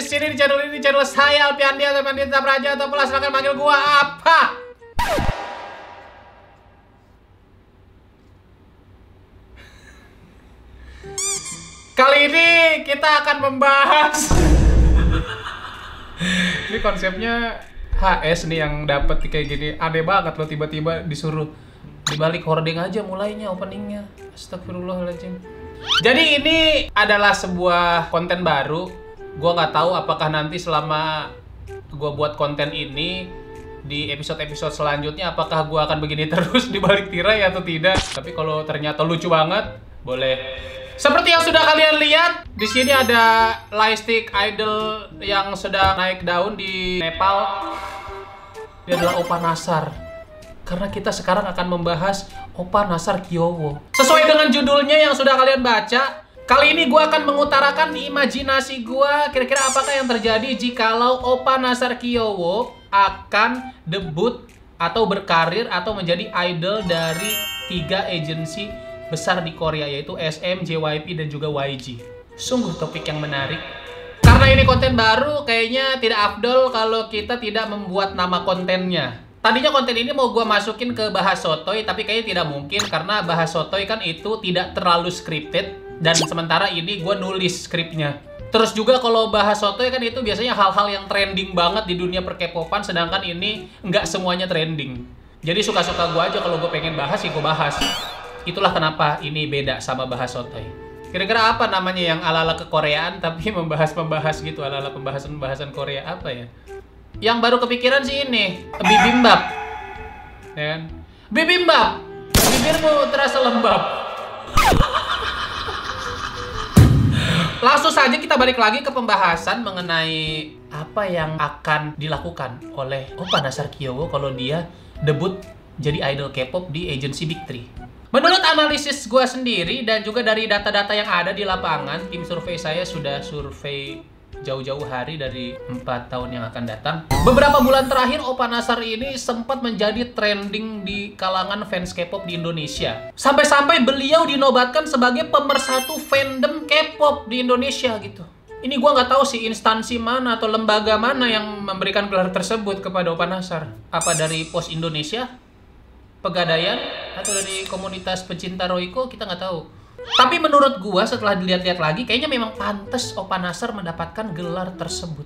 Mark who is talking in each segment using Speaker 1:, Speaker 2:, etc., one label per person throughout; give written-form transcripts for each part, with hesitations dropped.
Speaker 1: sini di channel saya Alpiandi atau Pandita Praja atau Pelas, silakan manggil gua apa? Kali ini kita akan membahas ini konsepnya HS nih yang dapat kayak gini. Aneh banget loh, tiba-tiba disuruh dibalik hording aja mulainya openingnya. Astagfirullahaladzim. Jadi ini adalah sebuah konten baru. Gua nggak tahu apakah nanti selama gua buat konten ini di episode-episode selanjutnya apakah gua akan begini terus dibalik tirai atau tidak. Tapi kalau ternyata lucu banget, boleh. Seperti yang sudah kalian lihat, di sini ada lightstick idol yang sedang naik daun di Nepal. Dia adalah Oppa Nasar. Karena kita sekarang akan membahas Oppa Nasar Kyowo. Sesuai dengan judulnya yang sudah kalian baca, kali ini gue akan mengutarakan imajinasi gue kira-kira apakah yang terjadi jikalau Oppa Nasar Kyowo akan debut atau berkarir atau menjadi idol dari 3 agensi besar di Korea, yaitu SM, JYP, dan juga YG. Sungguh topik yang menarik. Karena ini konten baru, kayaknya tidak afdol kalau kita tidak membuat nama kontennya. Tadinya konten ini mau gue masukin ke Bahas Sotoy, tapi kayaknya tidak mungkin karena Bahas Sotoy kan itu tidak terlalu scripted, dan sementara ini gue nulis skripnya. Terus juga kalau Bahas Sotoy kan itu biasanya hal-hal yang trending banget di dunia per-K-popan, sedangkan ini nggak semuanya trending. Jadi suka-suka gue aja, kalau gue pengen bahas ya gue bahas. Itulah kenapa ini beda sama Bahas Sotoy. Kira-kira apa namanya yang ala-ala kekoreaan tapi membahas-membahas gitu, ala-ala pembahasan-pembahasan Korea apa ya? Yang baru kepikiran sih ini, bibimbap. Ya kan? Bibimbap. Bibirmu terasa lembab. Langsung saja kita balik lagi ke pembahasan mengenai apa yang akan dilakukan oleh Oppa Nasar Kyowo kalau dia debut jadi idol K-pop di agensi Big 3. Menurut analisis gue sendiri dan juga dari data-data yang ada di lapangan, tim survei saya sudah survei jauh-jauh hari dari 4 tahun yang akan datang. Beberapa bulan terakhir Oppa Nasar ini sempat menjadi trending di kalangan fans K-pop di Indonesia. Sampai-sampai beliau dinobatkan sebagai pemersatu fandom K-pop di Indonesia gitu. Ini gue nggak tahu sih instansi mana atau lembaga mana yang memberikan gelar tersebut kepada Oppa Nasar. Apa dari Pos Indonesia? Pegadaian atau dari komunitas pecinta Royco, kita nggak tahu. Tapi menurut gua setelah dilihat-lihat lagi, kayaknya memang pantas Oppa Nasar mendapatkan gelar tersebut.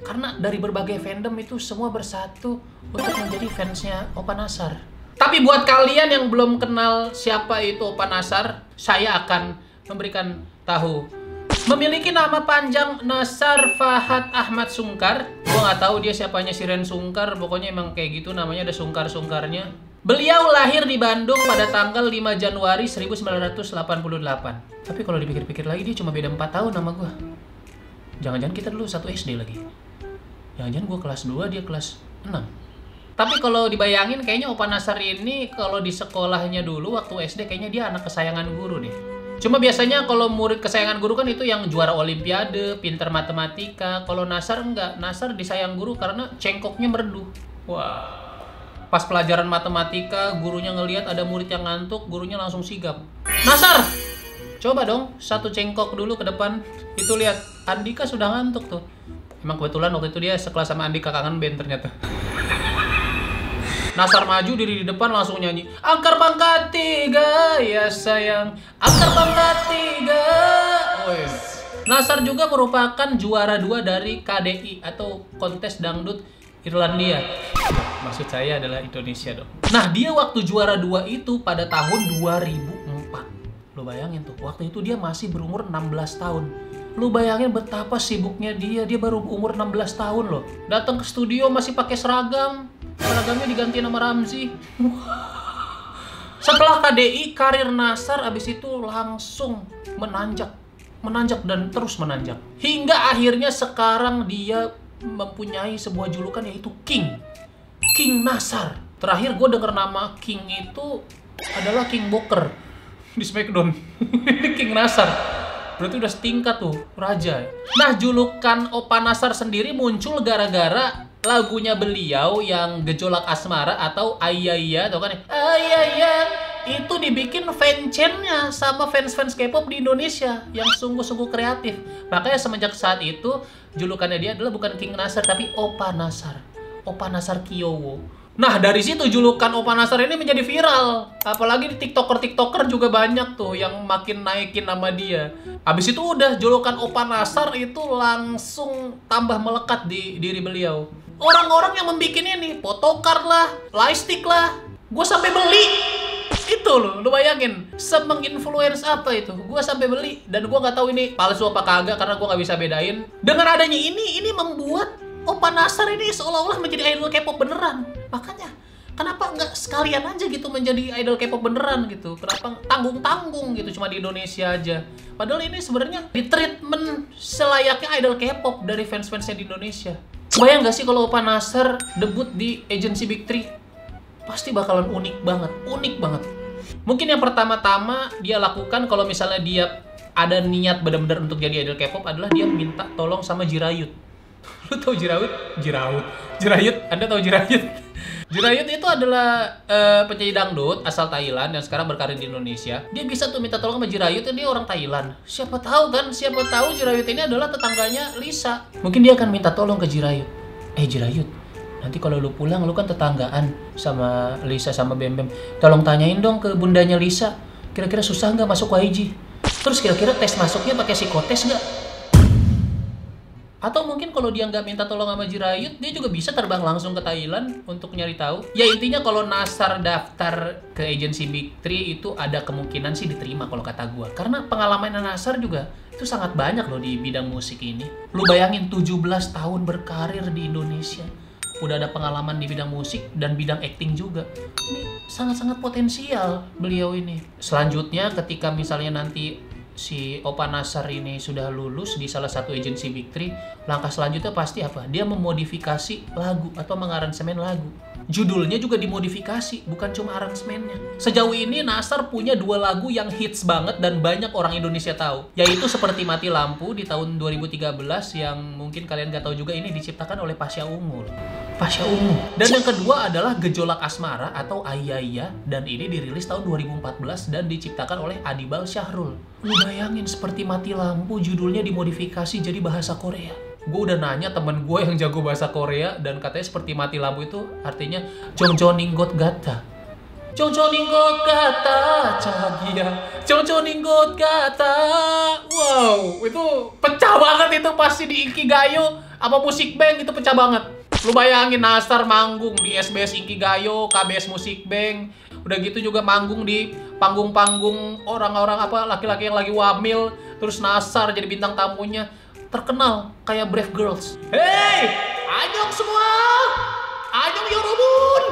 Speaker 1: Karena dari berbagai fandom itu semua bersatu untuk menjadi fansnya Oppa Nasar. Tapi buat kalian yang belum kenal siapa itu Oppa Nasar, saya akan memberikan tahu. Memiliki nama panjang Nasar Fahad Ahmad Sungkar. Gua nggak tahu dia siapanya Siren Sungkar, pokoknya emang kayak gitu namanya, ada sungkar-sungkarnya. Beliau lahir di Bandung pada tanggal 5 Januari 1988. Tapi kalau dipikir-pikir lagi, dia cuma beda 4 tahun sama gue. Jangan-jangan kita dulu satu SD lagi. Jangan-jangan gue kelas 2, dia kelas 6. Tapi kalau dibayangin, kayaknya Oppa Nasar ini kalau di sekolahnya dulu, waktu SD, kayaknya dia anak kesayangan guru deh. Cuma biasanya kalau murid kesayangan guru kan itu yang juara olimpiade, pinter matematika. Kalau Nasar enggak. Nasar disayang guru karena cengkoknya merdu. Wah. Pas pelajaran matematika, gurunya ngelihat ada murid yang ngantuk, gurunya langsung sigap. Nasar, coba dong satu cengkok dulu ke depan. Itu lihat, Andika sudah ngantuk tuh. Emang kebetulan waktu itu dia sekelas sama Andika, kangen band ternyata. Nasar maju diri di depan langsung nyanyi. Angkar pangkat 3, ya sayang. Angkar pangkat 3. Oh, Nasar juga merupakan juara 2 dari KDI atau kontes dangdut Irlandia. Maksud saya adalah Indonesia dong. Nah, dia waktu juara 2 itu pada tahun 2004. Lo bayangin tuh, waktu itu dia masih berumur 16 tahun. Lo bayangin betapa sibuknya dia baru umur 16 tahun loh. Datang ke studio masih pakai seragam. Seragamnya diganti nama Ramzi. Setelah KDI, karir Nasar abis itu langsung menanjak dan terus menanjak. Hingga akhirnya sekarang dia mempunyai sebuah julukan yaitu King Nasar. Terakhir gue denger nama King itu adalah King Booker di Smackdown. Ini King Nasar, berarti udah setingkat tuh, raja. Nah, julukan Oppa Nasar sendiri muncul gara-gara lagunya beliau yang Gejolak Asmara atau Ayaya, tau kan ya? Ayaya, itu dibikin fanchan-nya sama fans-fans K-pop di Indonesia yang sungguh-sungguh kreatif. Makanya semenjak saat itu julukannya dia adalah bukan King Nasar tapi Oppa Nasar. Oppa Nasar Kyowo. Nah, dari situ julukan Oppa Nasar ini menjadi viral. Apalagi di TikToker juga banyak tuh yang makin naikin nama dia. Habis itu udah julukan Oppa Nasar itu langsung tambah melekat di diri beliau. Orang-orang yang membikin ini, photocard lah, lightstick lah, gue sampai beli. Itu loh, lu bayangin semenginfluence apa itu. Gue sampai beli dan gue nggak tahu ini palsu apa kagak karena gue nggak bisa bedain. Dengan adanya ini membuat Oppa Nasar ini seolah-olah menjadi idol K-pop beneran. Makanya kenapa nggak sekalian aja gitu menjadi idol K-pop beneran gitu? Kenapa tanggung-tanggung gitu cuma di Indonesia aja? Padahal ini sebenarnya di treatment selayaknya idol K-pop dari fans-fansnya di Indonesia. Bayang nggak sih kalau Oppa Nasar debut di agency Big 3? Pasti bakalan unik banget. Mungkin yang pertama-tama dia lakukan kalau misalnya dia ada niat benar-benar untuk jadi idol K-pop adalah dia minta tolong sama Jirayut. Lu tau Jirayut? Jirayut, Anda tahu Jirayut? Jirayut itu adalah penyanyi dangdut asal Thailand yang sekarang berkarir di Indonesia. Dia bisa tuh minta tolong sama Jirayut, dia orang Thailand. Siapa tahu Jirayut ini adalah tetangganya Lisa. Mungkin dia akan minta tolong ke Jirayut. Jirayut, nanti kalau lu pulang, lu kan tetanggaan sama Lisa sama Bem Bem. Tolong tanyain dong ke bundanya Lisa, kira-kira susah nggak masuk YG? Terus kira-kira tes masuknya pakai psikotes nggak? Atau mungkin kalau dia nggak minta tolong sama Jirayut, dia juga bisa terbang langsung ke Thailand untuk nyari tahu. Ya intinya kalau Nasar daftar ke agency Big 3 itu ada kemungkinan sih diterima kalau kata gua. Karena pengalaman Nasar juga itu sangat banyak loh di bidang musik ini. Lu bayangin 17 tahun berkarir di Indonesia. Udah ada pengalaman di bidang musik dan bidang acting juga. Ini sangat-sangat potensial beliau ini. Selanjutnya ketika misalnya nanti si Oppa Nasar ini sudah lulus di salah satu agensi Big 3, langkah selanjutnya pasti apa? Dia memodifikasi lagu atau mengaransemen lagu. Judulnya juga dimodifikasi, bukan cuma aransemennya. Sejauh ini Nasar punya 2 lagu yang hits banget dan banyak orang Indonesia tahu, yaitu seperti Mati Lampu di tahun 2013 yang mungkin kalian gak tahu juga ini diciptakan oleh Pasha Ungu. Dan yang kedua adalah Gejolak Asmara atau Ayaya, dan ini dirilis tahun 2014 dan diciptakan oleh Adibal Syahrul. Lu bayangin seperti Mati Lampu judulnya dimodifikasi jadi bahasa Korea. Gue udah nanya temen gue yang jago bahasa Korea dan katanya seperti Mati Lampu itu artinya Jongjoninggot Gata. Jongjoninggot Gata Cahagia. Jongjoninggot Gata. Wow, itu pecah banget itu pasti di Inkigayo apa Musik Bank itu pecah banget. Lu bayangin Nasar manggung di SBS Inkigayo, KBS Musik Bank. Udah gitu juga manggung di panggung-panggung orang-orang apa laki-laki yang lagi wamil. Terus Nasar jadi bintang tamunya. Terkenal kayak Brave Girls. Hey, Anyong semua, Anyong Yorobun.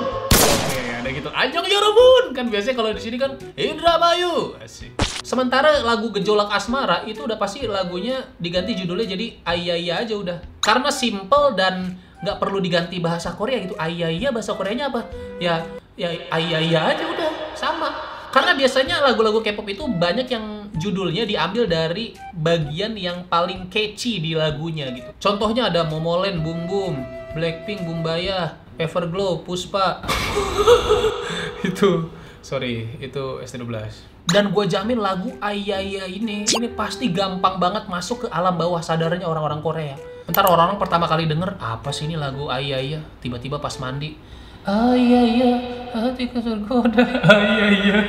Speaker 1: Ada gitu, Anyong Yorobun. Kan biasanya kalau di sini kan Indramayu. Asik. Sementara lagu Gejolak Asmara itu udah pasti lagunya diganti judulnya jadi Ayaya aja udah. Karena simple dan nggak perlu diganti bahasa Korea gitu. Ayaya bahasa Koreanya apa? Ya Ayaya aja udah sama. Karena biasanya lagu-lagu K-pop itu banyak yang judulnya diambil dari bagian yang paling catchy di lagunya gitu. Contohnya ada Momoland, Boom Boom, Blackpink, Bumbaya, Everglow, Puspa. Itu ST12. Dan gue jamin lagu Ayaya ini pasti gampang banget masuk ke alam bawah sadarnya orang-orang Korea. Ntar orang-orang pertama kali denger, apa sih ini lagu Ayaya? Tiba-tiba pas mandi, Ayaya, hatiku tergoda, Ayaya.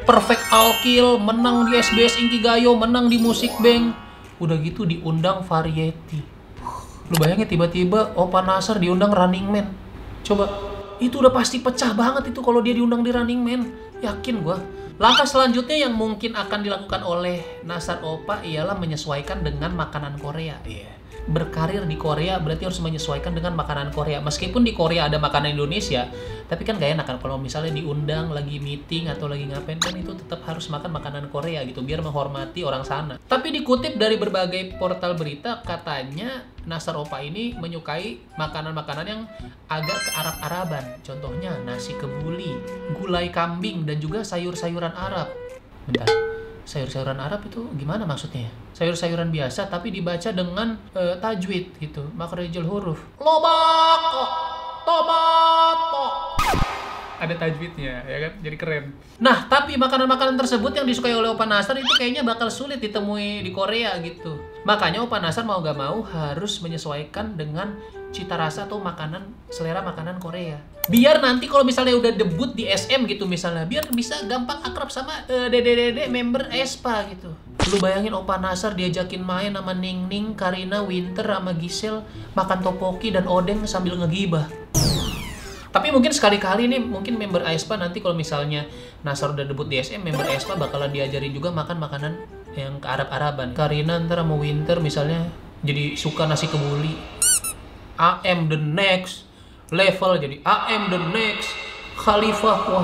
Speaker 1: Perfect All Kill, menang di SBS Inkigayo, menang di Musik Bank. Udah gitu diundang Variety. Lu bayangin tiba-tiba Oppa Nasar diundang Running Man. Coba, itu udah pasti pecah banget itu kalau dia diundang di Running Man. Yakin gua. Langkah selanjutnya yang mungkin akan dilakukan oleh Nasar Oppa ialah menyesuaikan dengan makanan Korea. Berkarir di Korea berarti harus menyesuaikan dengan makanan Korea. Meskipun di Korea ada makanan Indonesia, tapi kan gak enak kan kalau misalnya diundang lagi meeting atau lagi ngapain, kan itu tetap harus makan makanan Korea gitu biar menghormati orang sana. Tapi dikutip dari berbagai portal berita, katanya Nasar Oppa ini menyukai makanan-makanan yang agak ke Arab-Araban. Contohnya nasi kebuli, gulai kambing, dan juga sayur-sayuran Arab. Bentar, sayur-sayuran Arab itu gimana maksudnya? Sayur-sayuran biasa tapi dibaca dengan tajwid gitu, makhrajul huruf. Lobak, tomat. Ada tajwidnya, ya kan? Jadi keren. Nah, tapi makanan-makanan tersebut yang disukai oleh Opa Nasar itu kayaknya bakal sulit ditemui di Korea gitu. Makanya Opa Nasar mau gak mau harus menyesuaikan dengan cita rasa atau selera makanan Korea. Biar nanti kalau misalnya udah debut di SM gitu misalnya, biar bisa gampang akrab sama dede-dede member aespa gitu. Lu bayangin Opa Nasar diajakin main sama Ningning, Karina, Winter, sama Giselle, makan topoki dan odeng sambil ngegibah. Tapi mungkin sekali-kali nih, mungkin member aespa nanti kalau misalnya Nasar udah debut di SM, member aespa bakalan diajarin juga makan makanan yang ke Arab-Araban. Karina ntar sama Winter misalnya jadi suka nasi kebuli. AM the next level, jadi AM the next Khalifah. Wah.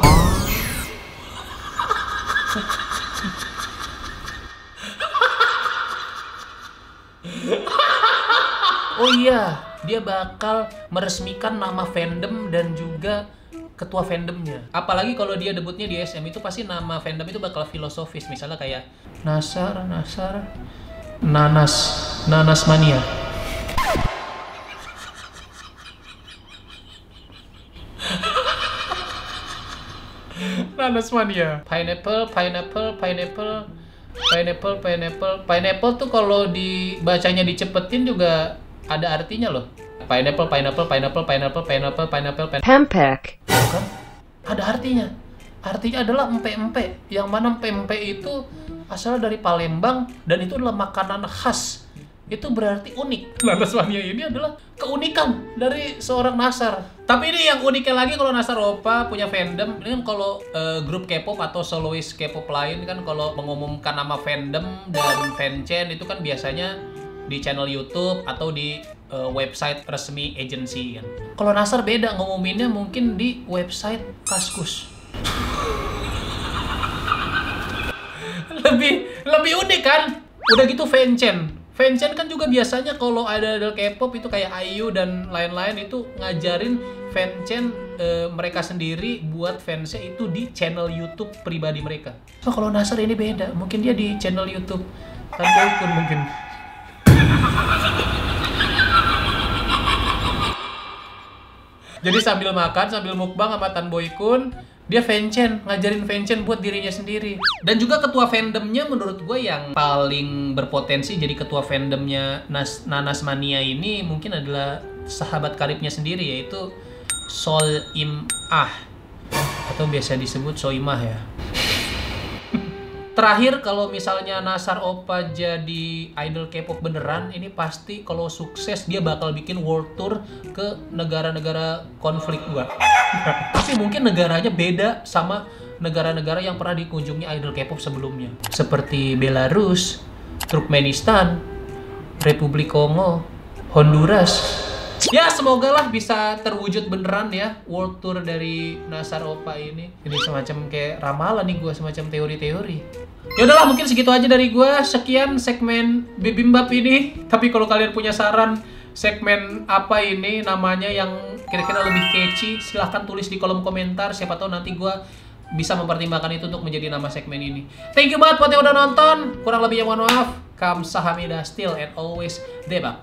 Speaker 1: Oh iya, dia bakal meresmikan nama fandom dan juga ketua fandomnya. Apalagi kalau dia debutnya di SM itu pasti nama fandom itu bakal filosofis. Misalnya kayak Nasar, Nanas Mania. Nanas Mania. Pineapple tuh kalau dibacanya dicepetin juga ada artinya loh. Pineapple.
Speaker 2: Pempek.
Speaker 1: Kan? Ada artinya. Artinya adalah empe-empe. Yang mana empe-empe itu asal dari Palembang dan itu adalah makanan khas. Itu berarti unik. Nanas Mania ini adalah keunikan dari seorang Nasar. Tapi ini yang uniknya lagi kalau Nasar Opa punya fandom. Ini kan kalau grup K-pop atau soloist K-pop lain kan kalau mengumumkan nama fandom dan fanchan itu kan biasanya di channel YouTube atau di website resmi agency kan. Kalau Nasar beda, ngumuminnya mungkin di website Kaskus. lebih unik kan? Udah gitu fanchan. Fanchan kan juga biasanya kalau ada K-pop itu kayak IU dan lain-lain itu ngajarin fanchan mereka sendiri buat fansnya itu di channel YouTube pribadi mereka. So kalau Nasar ini beda, mungkin dia di channel YouTube Tan Boykun mungkin. Jadi sambil makan, sambil mukbang sama Tan Boykun, dia fanchan, ngajarin fanchan buat dirinya sendiri. Dan juga ketua fandomnya menurut gue yang paling berpotensi jadi ketua fandomnya Nanas Mania ini mungkin adalah sahabat karibnya sendiri, yaitu Soimah atau biasa disebut Soimah ya. Terakhir, kalau misalnya Nasar Opa jadi idol K-pop beneran, ini pasti kalau sukses dia bakal bikin world tour ke negara-negara konflik gua. Tapi mungkin negaranya beda sama negara-negara yang pernah dikunjungi idol K-pop sebelumnya. Seperti Belarus, Turkmenistan, Republik Kongo, Honduras. Ya, semoga lah bisa terwujud beneran ya world tour dari Nasar Opa ini. Ini semacam kayak ramalan nih gua, semacam teori-teori. Ya udahlah, mungkin segitu aja dari gua. Sekian segmen Bibimbap ini. Tapi kalau kalian punya saran segmen apa ini namanya yang kira-kira lebih catchy, silahkan tulis di kolom komentar. Siapa tahu nanti gua bisa mempertimbangkan itu untuk menjadi nama segmen ini. Thank you banget buat yang udah nonton. Kurang lebihnya mohon maaf. Kamsahamnida, still and always debak.